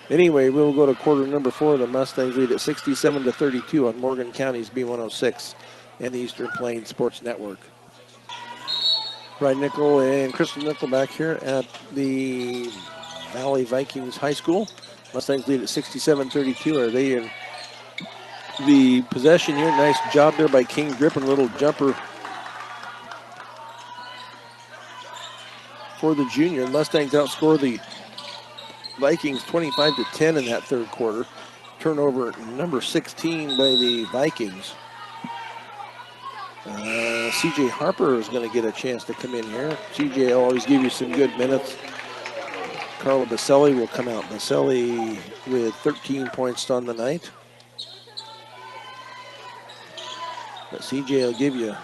Anyway, we'll go to quarter number 4. The Mustangs lead at 67-32 on Morgan County's B106 and the Eastern Plains Sports Network. Brian Nickel and Crystal Nickel back here at the Valley Vikings High School. Mustangs lead at 67-32. Are they in the possession here? Nice job there by King Griffin. Little jumper for the junior. Mustangs outscore the Vikings 25-10 in that third quarter. Turnover number 16 by the Vikings. CJ Harper is going to get a chance to come in here. CJ will always give you some good minutes. Carla Baselli will come out. Baselli with 13 points on the night. But CJ will give you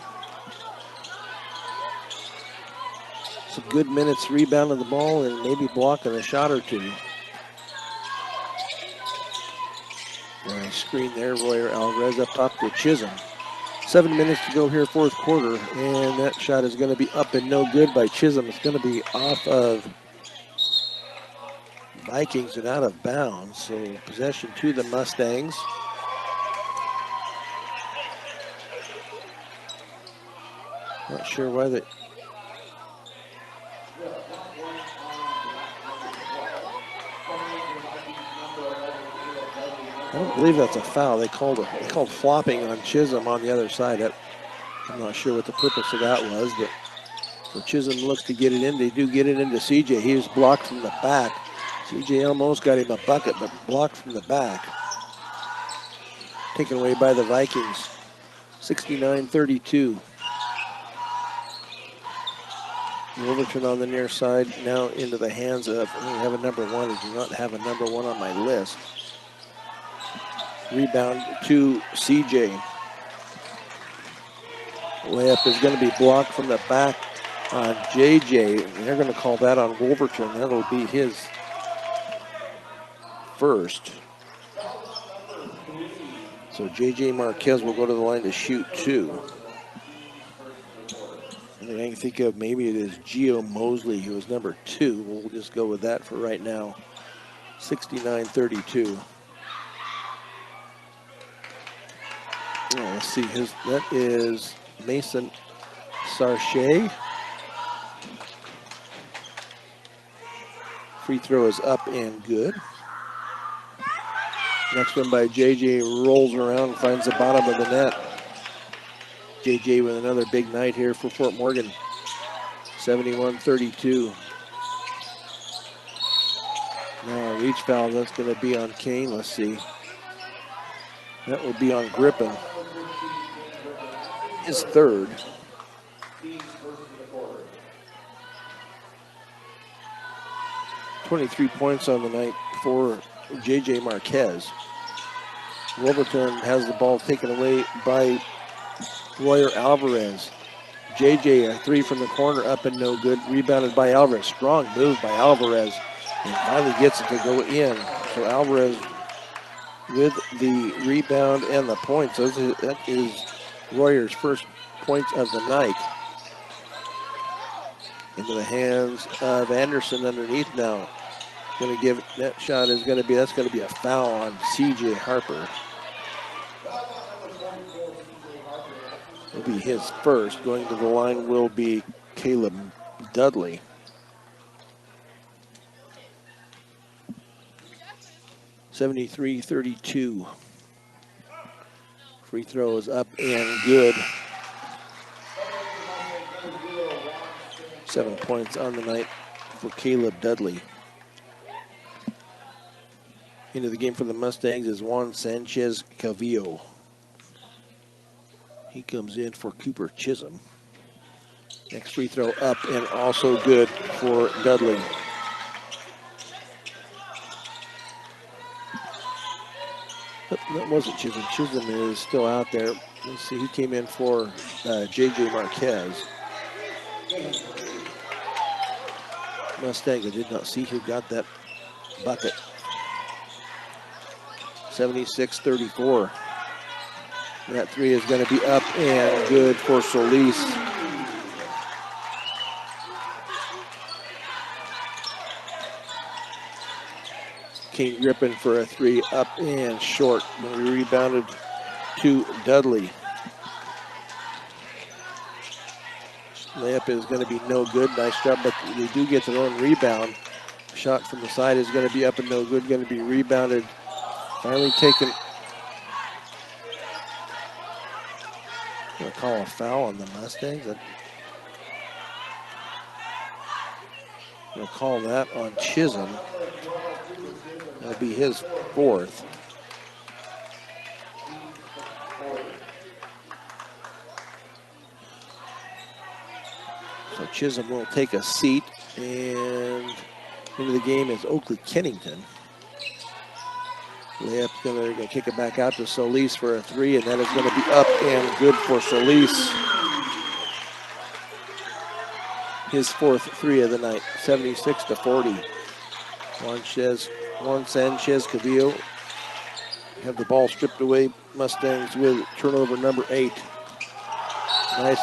some good minutes rebounding the ball and maybe blocking a shot or two. Nice screen there. Royer Alvarez up top to Chisholm. 7 minutes to go here, fourth quarter, and that shot is going to be up and no good by Chisholm. It's going to be off of Vikings and out of bounds. So possession to the Mustangs. Not sure why they. I don't believe that's a foul. They called flopping on Chisholm on the other side. I'm not sure what the purpose of that was, but so Chisholm looks to get it in. They do get it into CJ. He was blocked from the back. CJ almost got him a bucket, but blocked from the back. Taken away by the Vikings. 69-32. Wolverton on the near side, now into the hands of, I have a number 1. I do not have a number 1 on my list. Rebound to CJ. Layup is going to be blocked from the back on JJ. And they're going to call that on Wolverton. That'll be his first. So JJ Marquez will go to the line to shoot 2. And I can think of maybe it is Gio Mosley, who was number 2. We'll just go with that for right now. 69-32. Oh, let's see, that is Mason Sarche. Free throw is up and good. Next one by JJ, rolls around and finds the bottom of the net. JJ with another big night here for Fort Morgan. 71-32. Now a reach foul, that's going to be on Kane. Let's see. That will be on Griffin. His third. .23 points on the night for JJ Marquez. Wolverton has the ball taken away by Royer Alvarez. JJ, a 3 from the corner, up and no good. Rebounded by Alvarez. Strong move by Alvarez. And finally gets it to go in. So Alvarez with the rebound and the points. That is Royer's first points of the night. Into the hands of Anderson underneath now. Going to give that shot is going to be, that's going to be a foul on CJ Harper. Will be his first. Going to the line will be Caleb Dudley. .73-32. Free throw is up and good. 7 points on the night for Caleb Dudley. Into the game for the Mustangs is Juan Sanchez Cavillo. He comes in for Cooper Chisholm. Next free throw up and also good for Dudley. That wasn't Chisholm. Chisholm is still out there. Let's see, he came in for J.J. Marquez. Mustangs, I did not see who got that bucket. 76-34. That three is going to be up and good for Solis. Kane Grippin for a three, up and short. We rebounded to Dudley. Layup is going to be no good. Nice job, but they do get their own rebound. Shot from the side is going to be up and no good. Going to be rebounded. Finally taken. Going to call a foul on the Mustangs. I'm going to call that on Chisholm. That'll be his fourth. So Chisholm will take a seat, and into the game is Oakley Kennington. Layup's going to kick it back out to Solis for a three, and that is going to be up and good for Solis. His fourth three of the night, 76-40. Juan Sanchez Cavillo have the ball stripped away. Mustangs with turnover number 8. Nice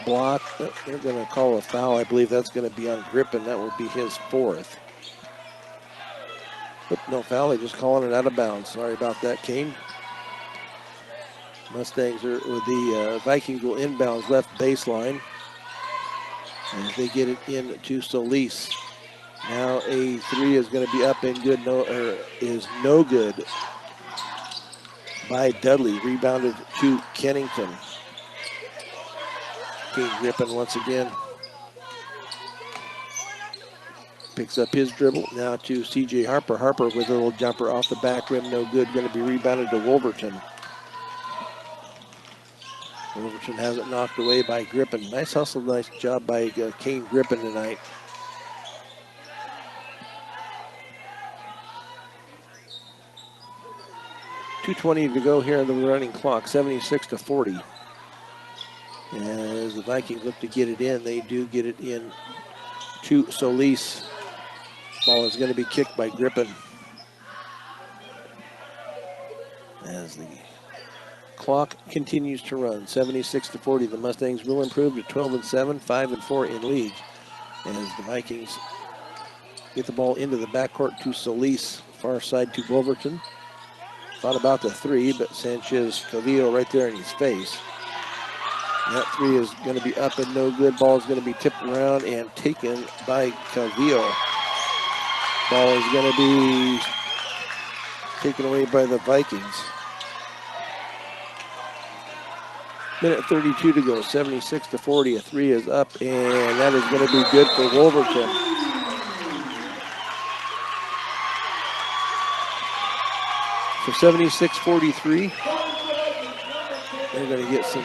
block. They're going to call a foul. I believe that's going to be on Grippin. That will be his fourth. But no foul. They're just calling it out of bounds. Sorry about that, Kane. Mustangs are with the Vikings will inbounds left baseline as they get it in to Solis. Now a three is going to be up and good. Is no good by Dudley. Rebounded to Kennington. Kane Grippin once again. Picks up his dribble. Now to C.J. Harper. Harper with a little jumper off the back rim. No good. Going to be rebounded to Wolverton. Wolverton has it knocked away by Grippin. Nice hustle. Nice job by Kane Grippin tonight. .220 to go here on the running clock, 76-40. As the Vikings look to get it in, they do get it in to Solis. Ball is going to be kicked by Grippin. As the clock continues to run, 76-40. The Mustangs will improve to 12-7, 5-4 in league. As the Vikings get the ball into the backcourt to Solis, far side to Wolverton. Thought about the three, but Sanchez Cavillo right there in his face. That three is going to be up and no good. Ball is going to be tipped around and taken by Cavillo. Ball is going to be taken away by the Vikings. Minute 32 to go, 76-40. A three is up, and that is going to be good for Wolverton. So 76-43. They're going to get some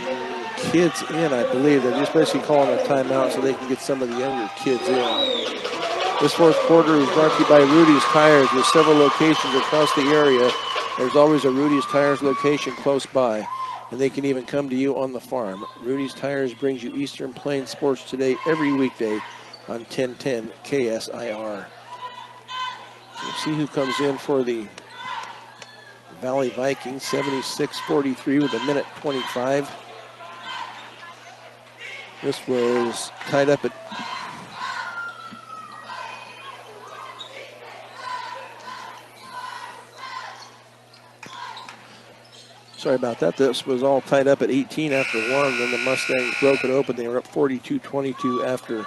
kids in, I believe. They're just basically calling a timeout so they can get some of the younger kids in. This fourth quarter is brought to you by Rudy's Tires. With several locations across the area, there's always a Rudy's Tires location close by, and they can even come to you on the farm. Rudy's Tires brings you Eastern Plains Sports Today every weekday on 1010 KSIR. We'll see who comes in for the Valley Vikings, 76-43 with a minute 25. This was tied up at sorry about that. This was all tied up at 18 after one. Then the Mustangs broke it open. They were up 42-22 after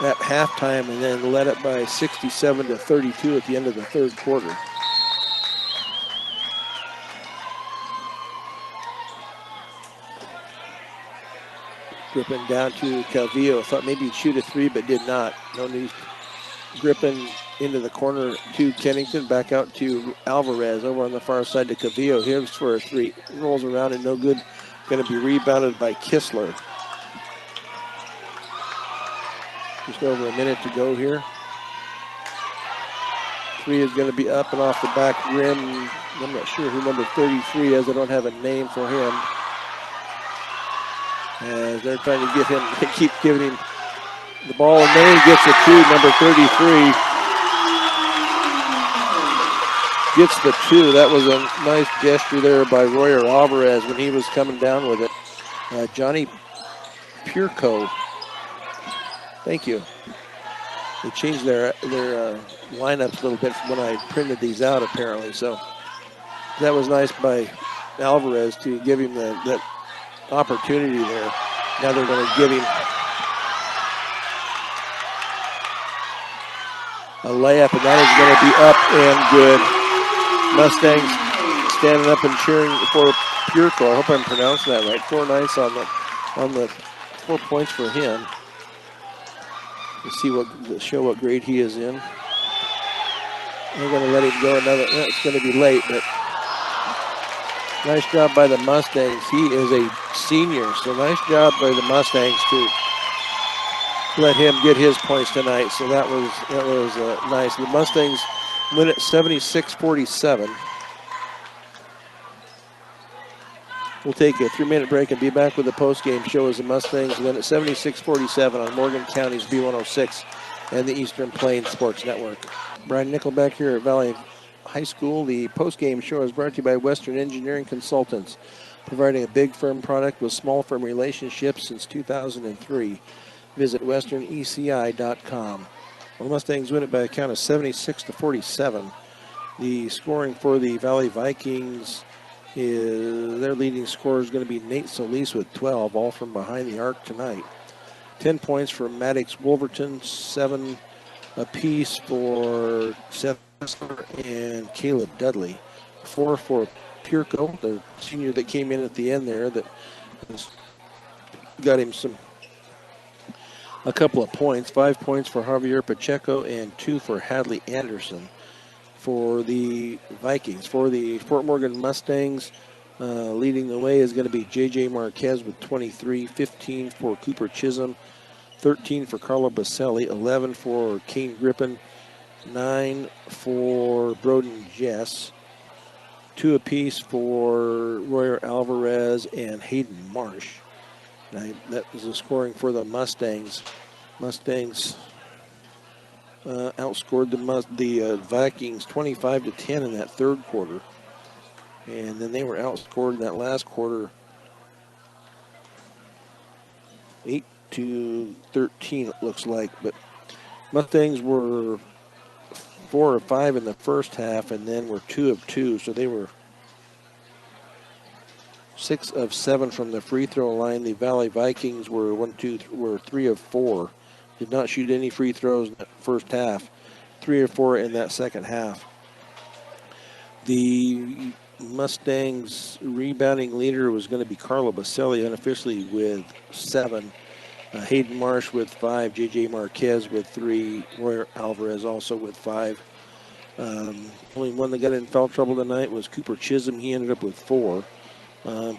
at halftime, and then led it by 67-32 at the end of the third quarter. Grippin down to Calvillo. Thought maybe he'd shoot a three, but did not. No news. Grippin into the corner to Kennington. Back out to Alvarez over on the far side to Calvillo. Here's for a three. Rolls around and no good. Going to be rebounded by Kistler. Just over a minute to go here. Three is going to be up and off the back rim. I'm not sure who number 33 is. I don't have a name for him. As they're trying to get him, they keep giving him the ball, and then he gets a two, number 33. Gets the two. That was a nice gesture there by Royer Alvarez when he was coming down with it. Johnny Purko. Thank you. They changed their lineups a little bit from when I printed these out, apparently. So that was nice by Alvarez to give him that opportunity there. Now they're going to give him a layup, and that is going to be up and good. Mustangs standing up and cheering for Purko. I hope I'm pronouncing that right. 4 nice on the 4 points for him. Let's see show what grade he is in. They're going to let him go another. It's going to be late, but nice job by the Mustangs. He is a senior, so nice job by the Mustangs to let him get his points tonight. So that was nice. The Mustangs win it 76-47. We'll take a 3-minute break and be back with the post-game show as the Mustangs win at 76-47 on Morgan County's B106 and the Eastern Plains Sports Network. Brian Nickelback here at Valley High School. The post-game show is brought to you by Western Engineering Consultants, providing a big firm product with small firm relationships since 2003. Visit westerneci.com. Well, the Mustangs win it by a count of 76-47. The scoring for the Valley Vikings is their leading scorer is going to be Nate Solis with 12, all from behind the arc tonight. 10 points for Maddox Wolverton, 7 apiece for Seth and Caleb Dudley. 4 for Purko, the senior that came in at the end there, that has got him a couple of points. 5 points for Javier Pacheco and 2 for Hadley Anderson. For the Vikings, for the Fort Morgan Mustangs, leading the way is going to be J.J. Marquez with 23, 15 for Cooper Chisholm, 13 for Carlo Baselli, 11 for Kane Grippin, 9 for Broden Jess, 2 apiece for Royer Alvarez and Hayden Marsh. Now, that was the scoring for the Mustangs. Mustangs outscored the Vikings 25-10 in that third quarter. And then they were outscored in that last quarter 8-13, it looks like. But Mustangs were 4 of 5 in the first half and then were 2 of 2. So they were 6 of 7 from the free throw line. The Valley Vikings were 3 of 4. Did not shoot any free throws in that first half. 3 or 4 in that second half. The Mustangs rebounding leader was going to be Carlo Baselli, unofficially with 7. Hayden Marsh with 5. J.J. Marquez with 3. Royer Alvarez also with 5. Only one that got in foul trouble tonight was Cooper Chisholm. He ended up with 4.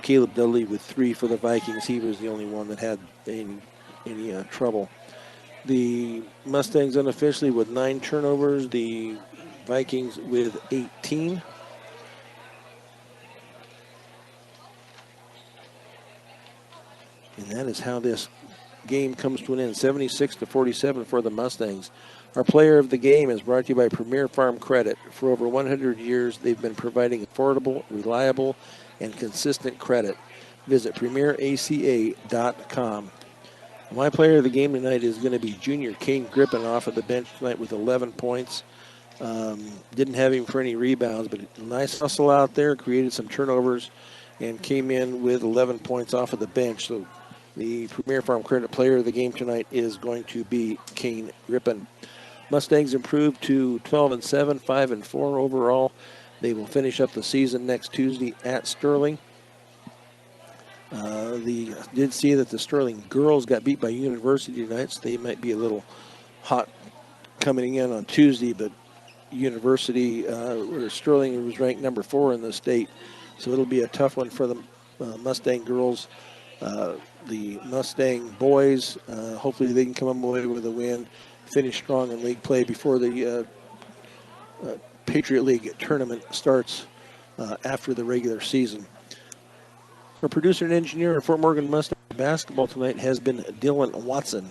Caleb Dudley with 3 for the Vikings. He was the only one that had any trouble. The Mustangs unofficially with 9 turnovers. The Vikings with 18. And that is how this game comes to an end. 76-47 for the Mustangs. Our player of the game is brought to you by Premier Farm Credit. For over 100 years, they've been providing affordable, reliable, and consistent credit. Visit premieraca.com. My player of the game tonight is going to be junior Kane Grippin off of the bench tonight with 11 points. Didn't have him for any rebounds, but a nice hustle out there, created some turnovers, and came in with 11 points off of the bench. So the Premier Farm Credit player of the game tonight is going to be Kane Grippin. Mustangs improved to 12-7, 5-4 overall. They will finish up the season next Tuesday at Sterling. Did see that the Sterling girls got beat by University tonight, so they might be a little hot coming in on Tuesday, but University, where Sterling was ranked number 4 in the state, so it'll be a tough one for the Mustang girls. The Mustang boys, hopefully they can come away with a win, finish strong in league play before the Patriot League tournament starts after the regular season. Our producer and engineer in Fort Morgan Mustang basketball tonight has been Dylan Watson.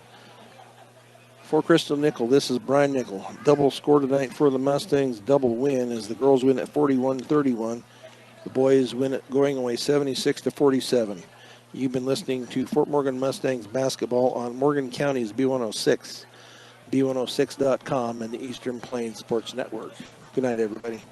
For Crystal Nickel, this is Brian Nickel. Double score tonight for the Mustangs, double win as the girls win at 41-31. The boys win it going away 76-47. You've been listening to Fort Morgan Mustangs basketball on Morgan County's B106, B106.com, and the Eastern Plains Sports Network. Good night, everybody.